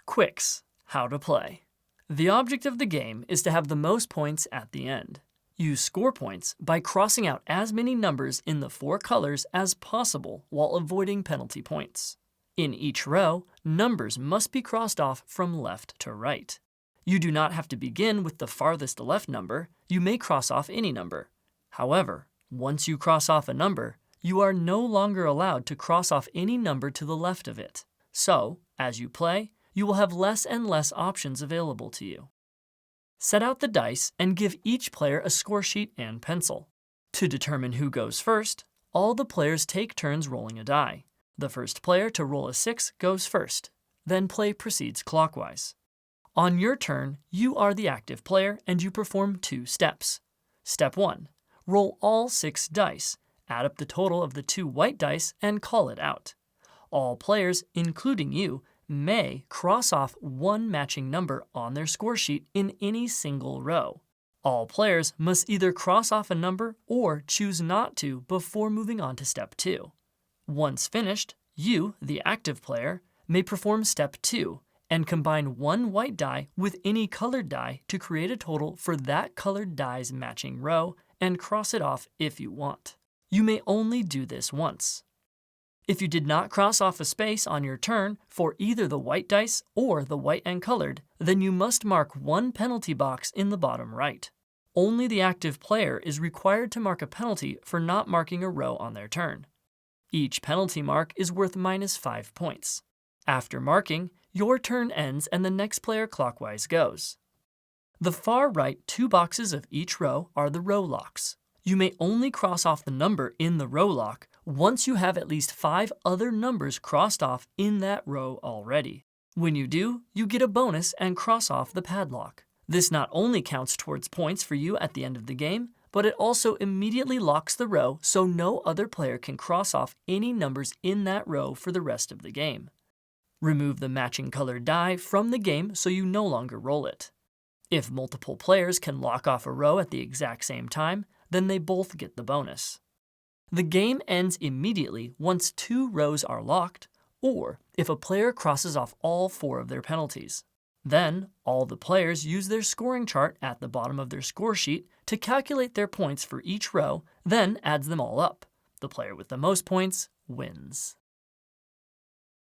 Qwixx, how to play. The object of the game is to have the most points at the end. You score points by crossing out as many numbers in the 4 colors as possible while avoiding penalty points. In each row, numbers must be crossed off from left to right. You do not have to begin with the farthest left number. You may cross off any number. However, once you cross off a number, you are no longer allowed to cross off any number to the left of it. So, as you play, you will have less and less options available to you. Set out the dice and give each player a score sheet and pencil. To determine who goes first, all the players take turns rolling a die. The first player to roll a 6 goes first. Then play proceeds clockwise. On your turn, you are the active player and you perform 2 steps. Step 1. Roll all 6 dice, add up the total of the 2 white dice, and call it out. All players, including you, may cross off one matching number on their score sheet in any single row. All players must either cross off a number or choose not to before moving on to step 2. Once finished, you, the active player, may perform step 2 and combine one white die with any colored die to create a total for that colored die's matching row and cross it off if you want. You may only do this once. If you did not cross off a space on your turn for either the white dice or the white and colored, then you must mark one penalty box in the bottom right. Only the active player is required to mark a penalty for not marking a row on their turn. Each penalty mark is worth -5 points. After marking, your turn ends and the next player clockwise goes. The far right 2 boxes of each row are the row locks. You may only cross off the number in the row lock once you have at least 5 other numbers crossed off in that row already. When you do, you get a bonus and cross off the padlock. This not only counts towards points for you at the end of the game, but it also immediately locks the row so no other player can cross off any numbers in that row for the rest of the game. Remove the matching colored die from the game so you no longer roll it. If multiple players can lock off a row at the exact same time, then they both get the bonus. The game ends immediately once 2 rows are locked, or if a player crosses off all 4 of their penalties. Then, all the players use their scoring chart at the bottom of their score sheet to calculate their points for each row, then adds them all up. The player with the most points wins.